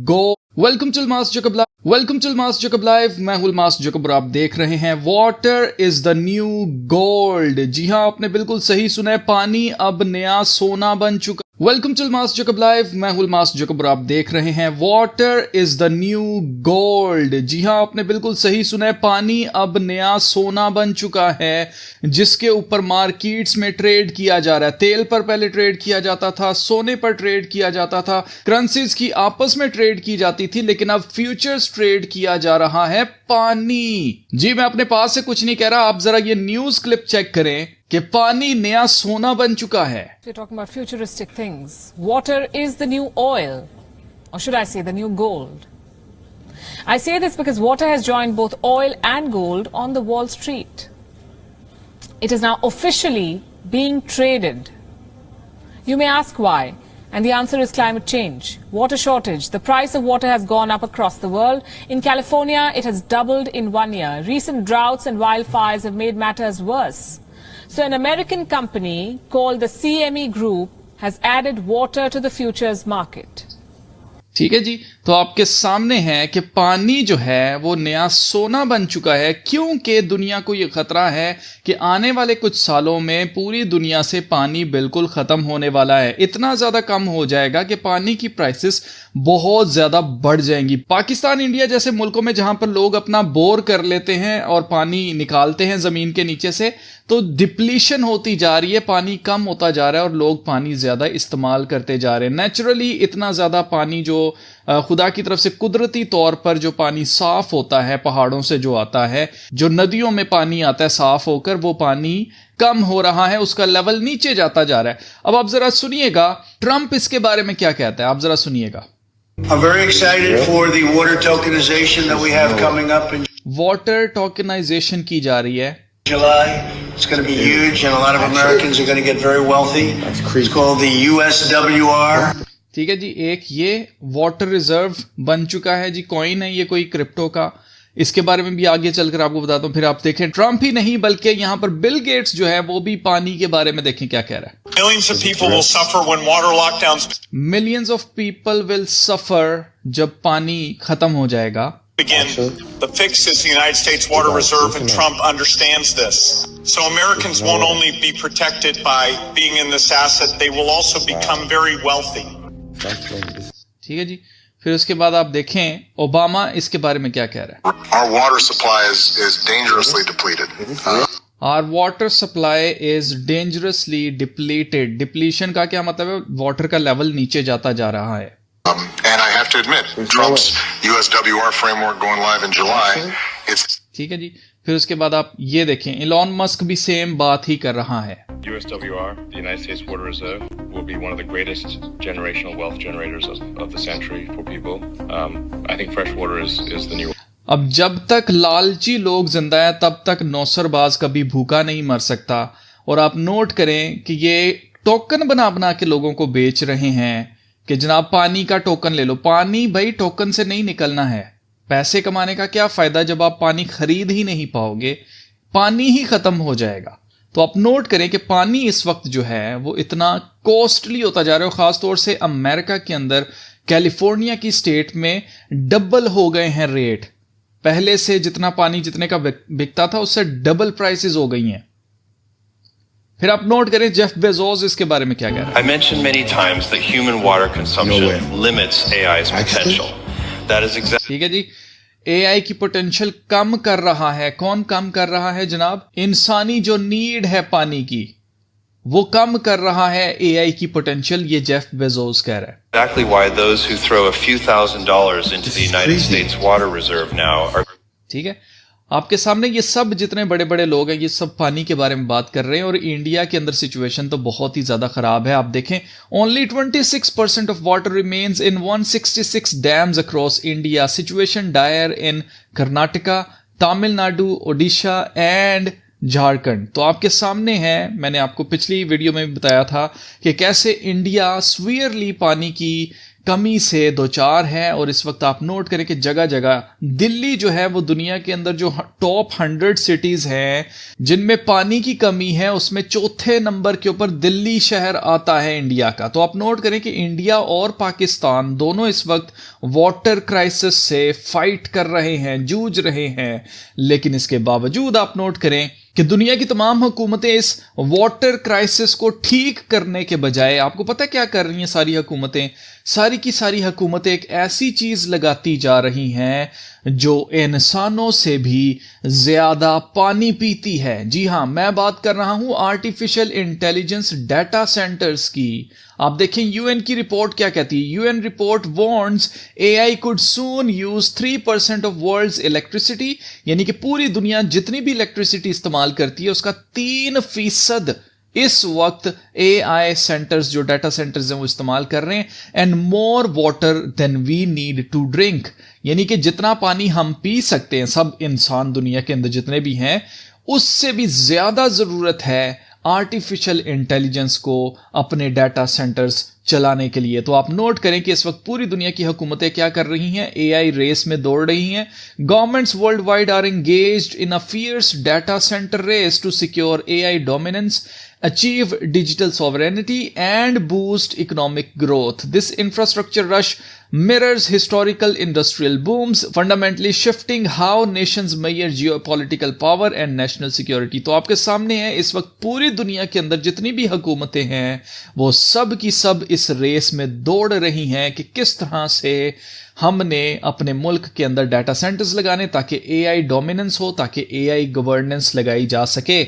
Go welcome to मास जोकब live. मैं हूं मास जोकब और आप देख रहे हैं water is the new gold. जी हां, आपने बिल्कुल सही सुना है, पानी अब नया सोना बन चुका। वेलकम टू मास जोकब लाइव। मैं हूं मास जोकब और आप देख रहे हैं water is the new gold. जी हां, आपने बिल्कुल सही सुना है, पानी अब नया सोना बन चुका है जिसके ऊपर मार्केट्स में ट्रेड किया जा रहा है। तेल पर पहले ट्रेड किया जाता था, सोने पर ट्रेड किया जाता था, करेंसीज की आपस में ट्रेड की जाती थी, लेकिन अब फ्यूचर्स ट्रेड किया जा रहा है पानी। जी, मैं अपने पास से कुछ नहीं कह रहा, आप जरा ये न्यूज क्लिप चेक करें कि पानी नया सोना बन चुका है। We're talking about futuristic things. Water is the new oil, or should I say the new gold. I say this because water has joined both oil and gold on the Wall Street. It is now officially being traded. You may ask why, and the answer is climate change. Water shortage. The price of water has gone up across the world. In California, it has doubled in 1 year. Recent droughts and wildfires have made matters worse. So an American company called the CME Group has added water to the futures market. ठीक है जी, तो आपके सामने है कि पानी जो है वो नया सोना बन चुका है, क्योंकि दुनिया को ये खतरा है कि आने वाले कुछ सालों में पूरी दुनिया से पानी बिल्कुल खत्म होने वाला है। इतना ज्यादा कम हो जाएगा कि पानी की प्राइसेस बहुत ज्यादा बढ़ जाएंगी। पाकिस्तान, इंडिया जैसे मुल्कों में जहां पर लोग अपना बोर कर लेते हैं और पानी निकालते हैं जमीन के नीचे से, तो डिप्लीशन होती जा रही है, पानी कम होता जा रहा है और लोग पानी ज्यादा इस्तेमाल करते जा रहे हैं। नेचुरली इतना ज्यादा पानी जो खुदा की तरफ से कुदरती तौर पर जो पानी साफ होता है पहाड़ों से जो आता है, जो नदियों में पानी आता है साफ होकर, वो पानी कम हो रहा है, उसका लेवल नीचे जाता जा रहा है। अब आप जरा सुनिएगा ट्रंप इसके बारे में क्या कहता है, आप जरा सुनिएगा। I'm very excited for the water tokenization that we have coming up in water tokenisation की जा रही है July. It's going to be huge and a lot of Americans are going to get very wealthy. It's called the USWR. ठीक है जी, एक ये water reserve बन चुका है जी, कॉइन है ये कोई क्रिप्टो का। इसके बारे में भी आगे चलकर आपको बताता हूं। फिर आप देखें, ट्रंप ही नहीं बल्कि यहां पर बिल गेट्स जो है वो भी पानी के बारे में देखें क्या कह रहा है। Millions of people will suffer when water lockdowns millions of people will suffer जब पानी खत्म हो जाएगा। begin. The fix is the United States Water Reserve, and Trump understands this. So Americans won't only be protected by being in this asset, they will also become very wealthy. ठीक है जी, फिर उसके बाद आप देखें ओबामा इसके बारे में क्या कह रहा है। Our water supply is dangerously depleted. Our water supply is dangerously depleted. Depletion का क्या मतलब है? वाटर का लेवल नीचे जाता जा रहा है। And I have to admit, Trump's USWR framework going live in July, it's ठीक है जी, फिर उसके बाद आप ये देखें इलॉन मस्क भी सेम बात ही कर रहा है। USWR, the United States Water Reserve, will be one of the greatest generational wealth generators of the century for people. I think fresh water is the new. अब जब तक लालची लोग जिंदा है तब तक नौसरबाज कभी भूखा नहीं मर सकता। और आप नोट करें कि ये टोकन बना बना के लोगों को बेच रहे हैं कि जनाब पानी का टोकन ले लो। पानी भाई टोकन से नहीं निकलना है। पैसे कमाने का क्या फायदा जब आप पानी खरीद ही नहीं पाओगे, पानी ही खत्म हो जाएगा। तो आप नोट करें कि पानी इस वक्त जो है वो इतना कॉस्टली होता जा रहा है, खासतौर से अमेरिका के अंदर कैलिफोर्निया की स्टेट में डबल हो गए हैं रेट। पहले से जितना पानी जितने का बिकता था उससे डबल प्राइसेस हो गई हैं। फिर आप नोट करें जेफ बेजोस इसके बारे में क्या कह रहा है। I mentioned many times that human water consumption limits AI's potential. That is exactly. ठीक है जी, AI की पोटेंशियल कम कर रहा है। कौन कम कर रहा है जनाब? इंसानी जो नीड है पानी की वो कम कर रहा है AI की पोटेंशियल, ये जेफ बेजोस कह रहा है। Exactly why those who throw a few $1,000s into the United States Water Reserve now are. ठीक है, आपके सामने ये सब जितने बड़े बड़े लोग हैं ये सब पानी के बारे में बात कर रहे हैं। और इंडिया के अंदर सिचुएशन तो बहुत ही ज्यादा खराब है। आप देखें, only 26% of water remains in 166 dams across India. Situation dire in Karnataka, Tamil Nadu, Odisha and Jharkhand. तो आपके सामने है, मैंने आपको पिछली वीडियो में भी बताया था कि कैसे इंडिया सीवियरली पानी की कमी से दो चार है। और इस वक्त आप नोट करें कि जगह जगह दिल्ली जो है वो दुनिया के अंदर जो टॉप 100 सिटीज हैं जिनमें पानी की कमी है, उसमें चौथे नंबर के ऊपर दिल्ली शहर आता है इंडिया का। तो आप नोट करें कि इंडिया और पाकिस्तान दोनों इस वक्त वाटर क्राइसिस से फाइट कर रहे हैं, जूझ रहे हैं। लेकिन इसके बावजूद आप नोट करें कि दुनिया की तमाम हुकूमतें इस वाटर क्राइसिस को ठीक करने के बजाय, आपको पता है क्या कर रही हैं सारी हुकूमतें? सारी की सारी हुकूमतें एक ऐसी चीज लगाती जा रही हैं जो इंसानों से भी ज्यादा पानी पीती है। जी हां, मैं बात कर रहा हूं आर्टिफिशियल इंटेलिजेंस डाटा सेंटर्स की। आप देखें यूएन की रिपोर्ट क्या कहती है। UN report warns AI could soon use 3% of world's electricity, यानी कि पूरी दुनिया जितनी भी इलेक्ट्रिसिटी इस्तेमाल करती है उसका 3% इस वक्त एआई सेंटर्स, जो डाटा सेंटर्स हैं, वो इस्तेमाल कर रहे हैं। And more water than we need to drink, यानी कि जितना पानी हम पी सकते हैं, सब इंसान दुनिया के अंदर जितने भी हैं, उससे भी ज्यादा जरूरत है आर्टिफिशियल इंटेलिजेंस को अपने डाटा सेंटर्स चलाने के लिए। तो आप नोट करें कि इस वक्त पूरी दुनिया की हुकूमतें क्या कर रही हैं? एआई रेस में दौड़ रही हैं। Governments world wide are engaged in a fierce data centre race to secure AI dominance, achieve digital sovereignty and boost economic growth. This infrastructure rush mirrors historical industrial booms, fundamentally shifting how nations measure geopolitical power and national security. तो आपके सामने है इस वक्त पूरी दुनिया के अंदर जितनी भी हुकूमतें हैं वो सब की सब इस रेस में दौड़ रही हैं कि किस तरह से हमने अपने मुल्क के अंदर डाटा सेंटर्स लगाने ताकि एआई डोमिनेंस हो, ताकि एआई गवर्नेंस लगाई जा सके।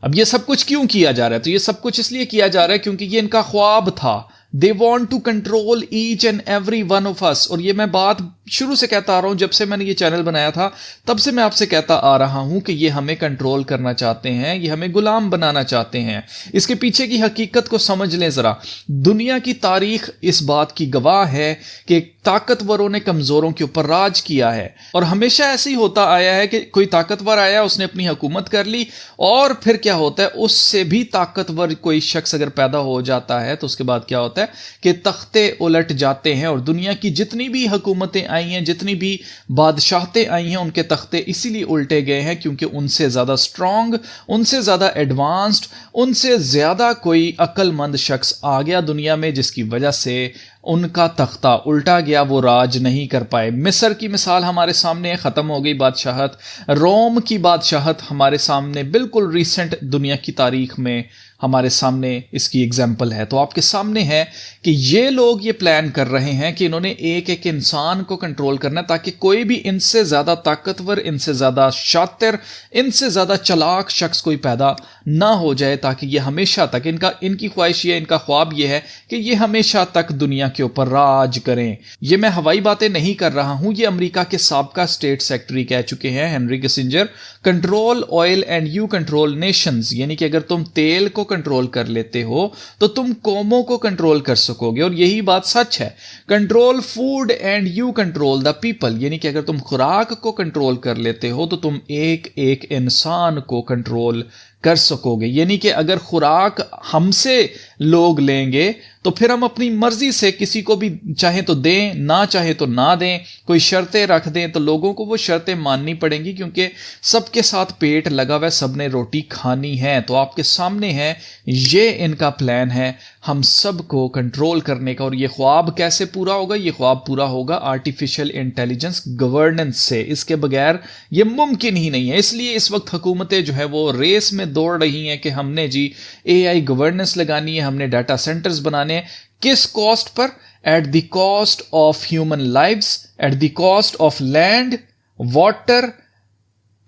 अब ये सब कुछ क्यों किया जा रहा है? तो ये सब कुछ इसलिए किया जा रहा है क्योंकि ये इनका ख्वाब था। They want to control each and every one of us. और ये मैं बात शुरू से कहता आ रहा हूं, जब से मैंने ये चैनल बनाया था तब से मैं आपसे कहता आ रहा हूं कि ये हमें कंट्रोल करना चाहते हैं, ये हमें गुलाम बनाना चाहते हैं। इसके पीछे की हकीकत को समझ लें जरा। दुनिया की तारीख इस बात की गवाह है कि ताकतवरों ने कमजोरों के ऊपर राज किया है, और हमेशा ऐसे ही होता आया है कि कोई ताकतवर आया, उसने अपनी हुकूमत कर ली, और फिर क्या होता है, उससे भी ताकतवर कोई शख्स अगर पैदा हो जाता है तो उसके बाद क्या होता है कि तख्ते उलट जाते हैं। और दुनिया की जितनी भी हुकूमतें आई हैं, जितनी भी बादशाहतें आई हैं, उनके तख्ते इसीलिए उल्टे गए हैं क्योंकि उनसे ज्यादा स्ट्रांग, उनसे ज्यादा एडवांस्ड, उनसे ज्यादा कोई अक्लमंद शख्स आ गया दुनिया में, जिसकी वजह से उनका तख्ता उल्टा गया, वो राज नहीं कर पाए। मिस्र की मिसाल हमारे सामने खत्म हो गई बादशाहत। रोम की बादशाहत हमारे सामने बिल्कुल रिसेंट दुनिया की तारीख में हमारे सामने इसकी एग्जाम्पल है। तो आपके सामने है कि ये लोग ये प्लान कर रहे हैं कि इन्होंने एक एक इंसान को कंट्रोल करना है ताकि कोई भी इनसे ज्यादा ताकतवर, इनसे ज्यादा शातिर, इनसे ज्यादा चालाक शख्स कोई पैदा ना हो जाए, ताकि ये हमेशा तक, इनकी ख्वाहिश ये, इनका ख्वाब ये है कि ये हमेशा तक दुनिया के ऊपर राज करें। ये मैं हवाई बातें नहीं कर रहा हूं, ये अमेरिका के साबका स्टेट सेक्रेटरी कह चुके हैं, Henry Kissinger. Control oil and you control Nations, यानी कि अगर तुम तेल को कंट्रोल कर लेते हो तो तुम कौमों को कंट्रोल कर सकोगे। और यही बात सच है। Control food and you control the people, यानी कि अगर तुम खुराक को कंट्रोल कर लेते हो तो तुम एक एक इंसान को कंट्रोल कर सकोगे। यानी कि अगर खुराक हमसे लोग लेंगे तो फिर हम अपनी मर्जी से किसी को भी चाहे तो दें, ना चाहे तो ना दें, कोई शर्तें रख दें तो लोगों को वो शर्तें माननी पड़ेंगी क्योंकि सबके साथ पेट लगा हुआ है, सबने रोटी खानी है। तो आपके सामने है, ये इनका प्लान है हम सबको कंट्रोल करने का। और ये ख्वाब कैसे पूरा होगा? ये ख्वाब पूरा होगा आर्टिफिशियल इंटेलिजेंस गवर्नेंस से। इसके बगैर ये मुमकिन ही नहीं है। इसलिए इस वक्त हुकूमतें जो है वो रेस में दौड़ रही हैं कि हमने जी एआई गवर्नेंस लगानी है, हमने डाटा सेंटर्स बनाने हैं। किस cost per? At the cost of human lives, at the cost of land, water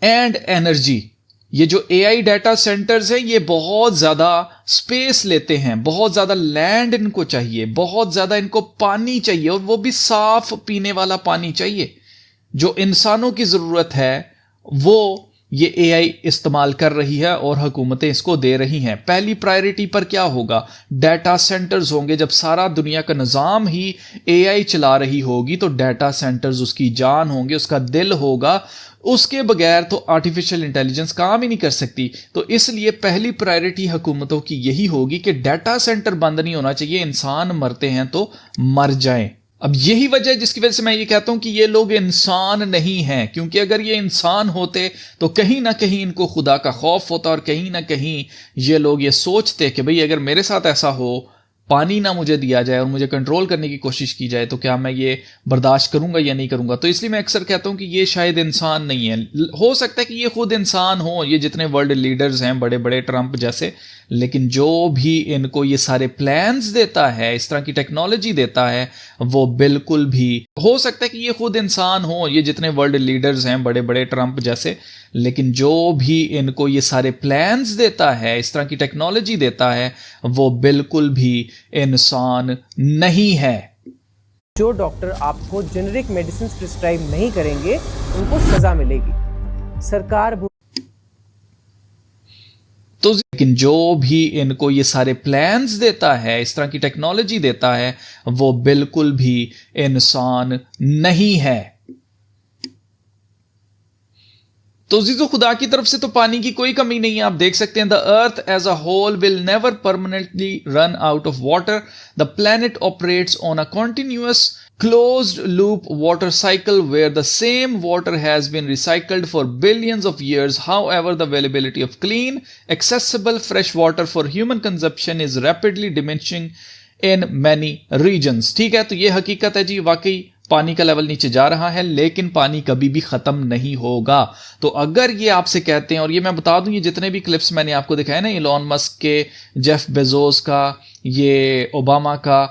and energy. ये जो एआई डाटा सेंटर्स हैं ये बहुत ज्यादा स्पेस लेते हैं, बहुत ज्यादा लैंड इनको चाहिए, बहुत ज्यादा इनको पानी चाहिए, और वो भी साफ पीने वाला पानी चाहिए। जो इंसानों की जरूरत है वो ये एआई इस्तेमाल कर रही है और हुकूमतें इसको दे रही हैं। पहली प्रायोरिटी पर क्या होगा? डाटा सेंटर्स होंगे। जब सारा दुनिया का निज़ाम ही एआई चला रही होगी तो डाटा सेंटर्स उसकी जान होंगे, उसका दिल होगा। उसके बगैर तो आर्टिफिशियल इंटेलिजेंस काम ही नहीं कर सकती। तो इसलिए पहली प्रायोरिटी हुकूमतों की यही होगी कि डाटा सेंटर बंद नहीं होना चाहिए, इंसान मरते हैं तो मर जाएं। अब यही वजह है जिसकी वजह से मैं ये कहता हूं कि ये लोग इंसान नहीं हैं, क्योंकि अगर ये इंसान होते तो कहीं ना कहीं इनको खुदा का खौफ होता और कहीं ना कहीं ये लोग ये सोचते कि भाई अगर मेरे साथ ऐसा हो, पानी ना मुझे दिया जाए और मुझे कंट्रोल करने की कोशिश की जाए तो क्या मैं ये बर्दाश्त करूंगा या नहीं करूंगा। तो इसलिए मैं अक्सर कहता हूं कि ये शायद इंसान नहीं है। हो सकता है कि ये खुद इंसान हो, ये जितने वर्ल्ड लीडर्स हैं बड़े बड़े ट्रंप जैसे, लेकिन जो भी इनको ये सारे प्लान्स देता है, इस तरह की टेक्नोलॉजी देता है, वो बिल्कुल भी हो सकता है कि ये खुद इंसान हो, ये जितने वर्ल्ड लीडर्स हैं बड़े बड़े ट्रंप जैसे, लेकिन जो भी इनको ये सारे प्लान्स देता है, इस तरह की टेक्नोलॉजी देता है, वो बिल्कुल भी इंसान नहीं है। जो डॉक्टर आपको जेनेरिक मेडिसिन प्रिस्क्राइब नहीं करेंगे उनको सजा मिलेगी। सरकार तो लेकिन जो भी इनको ये सारे प्लान्स देता है, इस तरह की टेक्नोलॉजी देता है, वो बिल्कुल भी इंसान नहीं है। तो जीजो खुदा की तरफ से तो पानी की कोई कमी नहीं है। आप देख सकते हैं the earth as a whole will never permanently run out of water. The planet operates on a continuous closed loop water cycle where the same water has been recycled for billions of years. However, the availability of clean, accessible fresh water for human consumption is rapidly diminishing in many regions. ठीक है, तो ये हकीकत है जी, वाकई पानी का level नीचे जा रहा है, लेकिन पानी कभी भी खत्म नहीं होगा। तो अगर ये आपसे कहते हैं, और ये मैं बता दूं, ये जितने भी क्लिप्स मैंने आपको दिखाए ना, इलॉन मस्क के, जेफ बेजोस का, ये ओबामा का,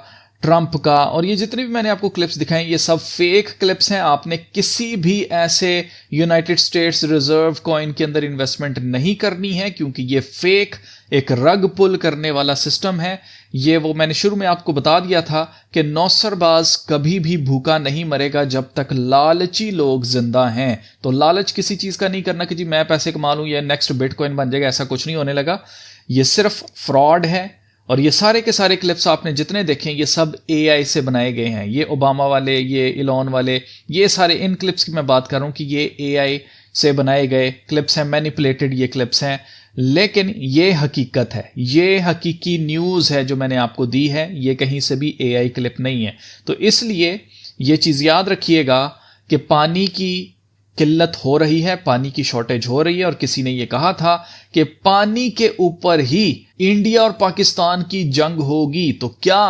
ट्रंप का, और ये जितने भी मैंने आपको क्लिप्स दिखाए, ये सब फेक क्लिप्स हैं। आपने किसी भी ऐसे यूनाइटेड स्टेट्स रिजर्व कॉइन के अंदर इन्वेस्टमेंट नहीं करनी है, क्योंकि ये फेक एक रग पुल करने वाला सिस्टम है। ये वो मैंने शुरू में आपको बता दिया था कि नौसरबाज कभी भी भूखा नहीं मरेगा जब तक लालची लोग जिंदा हैं। तो लालच किसी चीज का नहीं करना कि जी मैं पैसे कमा लूं या नेक्स्ट बिटकॉइन बन जाएगा, ऐसा कुछ नहीं होने लगा। ये सिर्फ फ्रॉड है। और ये सारे के सारे क्लिप्स आपने जितने देखे ये सब एआई से बनाए गए हैं। ये ओबामा वाले, ये इलॉन वाले, ये सारे इन क्लिप्स की मैं बात कर रहा हूं कि ये एआई से बनाए गए क्लिप्स हैं, मैनिपुलेटेड ये क्लिप्स हैं। लेकिन ये हकीकत है, ये हकीकी न्यूज़ है जो मैंने आपको दी है, ये कहीं से भी एआई क्लिप नहीं है। तो इसलिए ये चीज़ याद रखिएगा कि पानी की किल्लत हो रही है, पानी की शॉर्टेज हो रही है, और किसी ने यह कहा था कि पानी के ऊपर ही इंडिया और पाकिस्तान की जंग होगी। तो क्या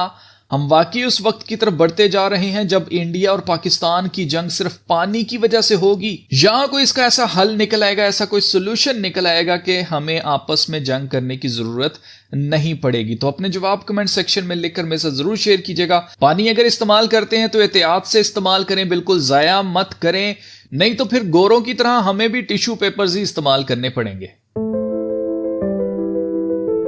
हम वाकई उस वक्त की तरफ बढ़ते जा रहे हैं जब इंडिया और पाकिस्तान की जंग सिर्फ पानी की वजह से होगी, या कोई इसका ऐसा हल निकल आएगा, ऐसा कोई सोल्यूशन निकल आएगा कि हमें आपस में जंग करने की जरूरत नहीं पड़ेगी? तो अपने जवाब कमेंट सेक्शन में लिखकर मेरे साथ जरूर शेयर कीजिएगा। पानी अगर इस्तेमाल करते हैं तो एहतियात से इस्तेमाल करें, बिल्कुल जाया मत करें, नहीं तो फिर गोरों की तरह हमें भी टिश्यू पेपर्स ही इस्तेमाल करने पड़ेंगे।